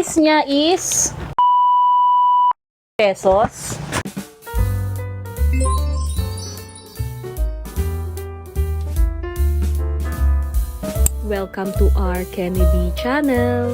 Price niya is pesos. Welcome to our Kennedy channel.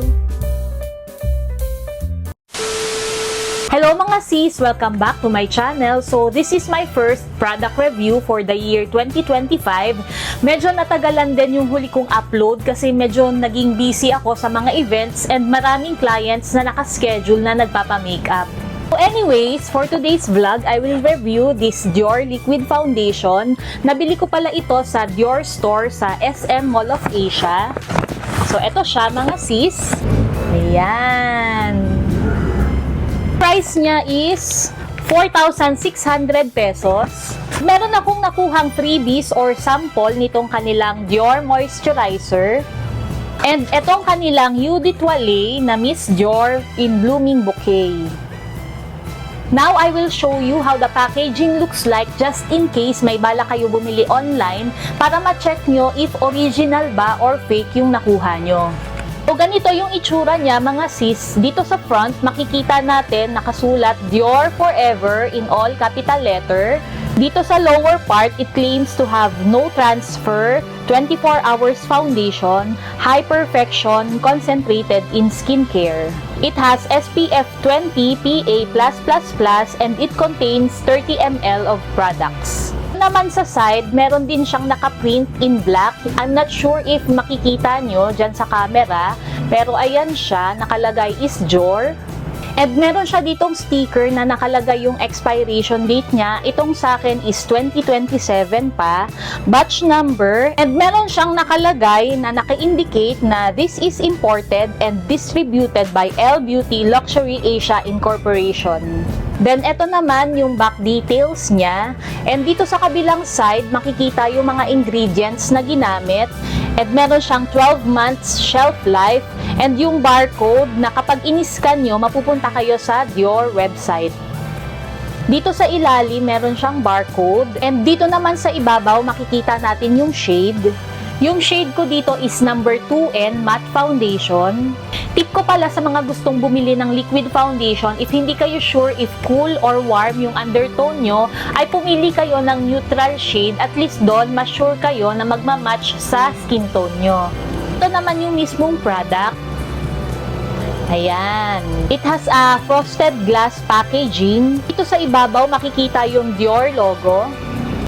Hello mga sis! Welcome back to my channel. So this is my first product review for the year 2025. Medyo natagalan din yung huli kong upload kasi medyo naging busy ako sa mga events and maraming clients na nakaschedule na nagpapa-makeup. So anyways, for today's vlog, I will review this Dior Liquid Foundation. Nabili ko pala ito sa Dior store sa SM Mall of Asia. So ito siya mga sis. Ayan. Price niya is 4,600 pesos. Meron akong nakuhang freebies or sample nitong kanilang Dior Moisturizer. And etong kanilang Eau de Toilette na Miss Dior in Blooming Bouquet. Now, I will show you how the packaging looks like just in case may bala kayo bumili online para ma-check nyo if original ba or fake yung nakuha nyo. So, ganito yung itsura niya mga sis. Dito sa front, makikita natin nakasulat Dior Forever in all capital letter. Dito sa lower part, it claims to have no transfer, 24 hours foundation, high perfection, concentrated in skincare. It has SPF 20 PA+++ and it contains 30 ml of products. Naman sa side, meron din siyang naka-print in black. I'm not sure if makikita nyo dyan sa camera, pero ayan siya, nakalagay is Dior. And meron siya ditong sticker na nakalagay yung expiration date niya. Itong sa akin is 2027 pa, batch number, and meron siyang nakalagay na naka-indicate na this is imported and distributed by L Beauty Luxury Asia Incorporation. Then, ito naman yung back details niya. And dito sa kabilang side, makikita yung mga ingredients na ginamit. And meron siyang 12 months shelf life. And yung barcode na kapag in-scan nyo, mapupunta kayo sa Dior website. Dito sa ilalim, meron siyang barcode. And dito naman sa ibabaw, makikita natin yung shade. Yung shade ko dito is number 2N Matte Foundation. Tip ko pala sa mga gustong bumili ng liquid foundation, if hindi kayo sure if cool or warm yung undertone nyo, ay pumili kayo ng neutral shade. At least doon, mas sure kayo na magmamatch sa skin tone nyo. Ito naman yung mismong product. Ayan. It has a frosted glass packaging. Ito sa ibabaw, makikita yung Dior logo.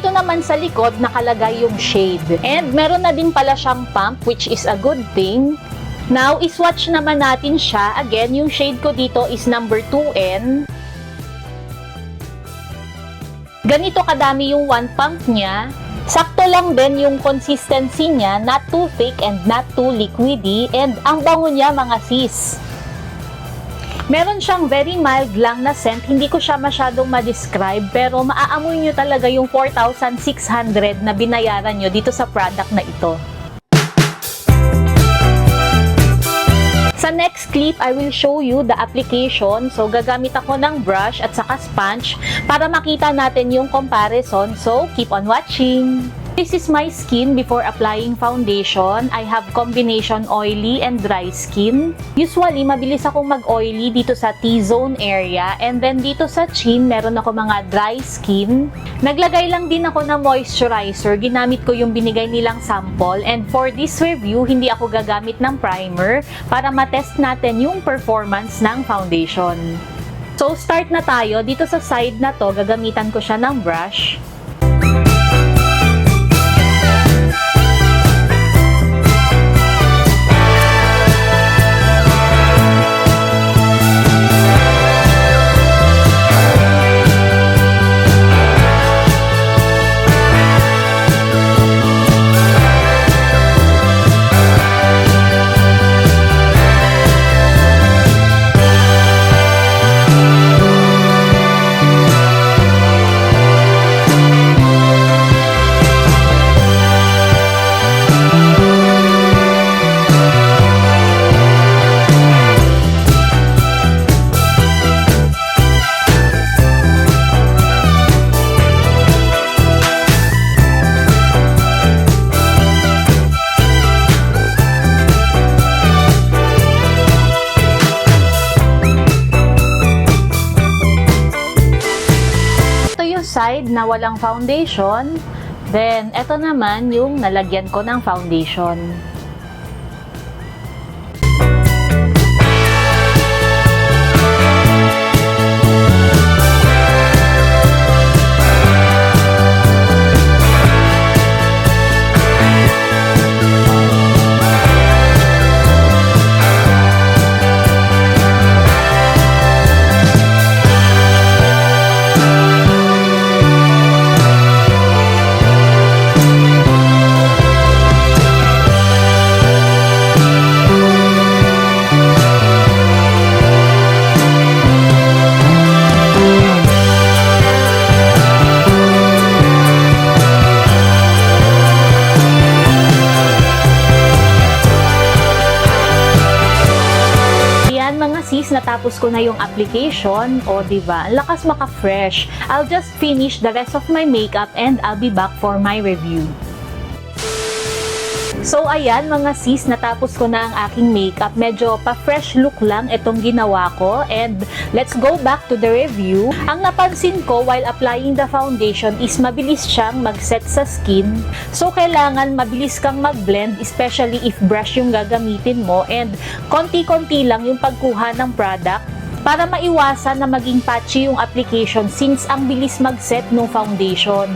Ito naman sa likod, nakalagay yung shade. And meron na din pala siyang pump, which is a good thing. Now, iswatch naman natin siya. Again, yung shade ko dito is number 2N. Ganito kadami yung one pump niya. Sakto lang din yung consistency niya, not too thick and not too liquidy. And ang bango niya mga sis. Meron siyang very mild lang na scent. Hindi ko siya masyadong ma-describe, pero maaamoy nyo talaga yung 4,600 na binayaran nyo dito sa product na ito. Sa next clip, I will show you the application. So, gagamit ako ng brush at saka sponge para makita natin yung comparison. So, keep on watching! This is my skin before applying foundation. I have combination oily and dry skin. Usually, mabilis akong mag-oily dito sa T-zone area. And then dito sa chin, meron ako mga dry skin. Naglagay lang din ako ng moisturizer. Ginamit ko yung binigay nilang sample. And for this review, hindi ako gagamit ng primer para matest natin yung performance ng foundation. So, start na tayo. Dito sa side na to, gagamitan ko siya ng brush. side na walang foundation. Then, eto naman yung nalagyan ko ng foundation. Mga sis, natapos ko na yung application. O, diba? Ang lakas maka-fresh. I'll just finish the rest of my makeup and I'll be back for my review. So, ayan mga sis, natapos ko na ang aking makeup. Medyo pa-fresh look lang itong ginawa ko. And let's go back to the review. Ang napansin ko while applying the foundation is mabilis siyang mag-set sa skin. So, kailangan mabilis kang mag-blend, especially if brush yung gagamitin mo. And konti-konti lang yung pagkuha ng product para maiwasan na maging patchy yung application since ang bilis mag-set ng foundation.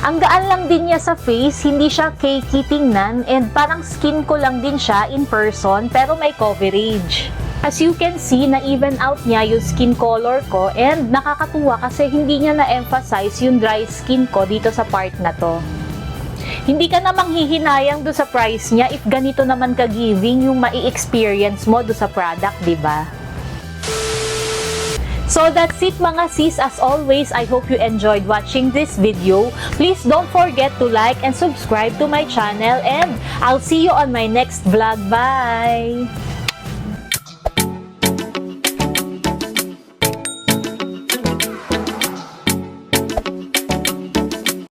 Ang gaan lang din niya sa face, hindi siya cakey tingnan, and parang skin ko lang din siya in person pero may coverage. As you can see, na-even out niya yung skin color ko, and nakakatuwa kasi hindi niya na-emphasize yung dry skin ko dito sa part na to. Hindi ka namang hihinayang do sa price niya if ganito naman ka-giving yung mai-experience mo do sa product, diba? So that's it mga sis. As always, I hope you enjoyed watching this video. Please don't forget to like and subscribe to my channel, and I'll see you on my next vlog. Bye!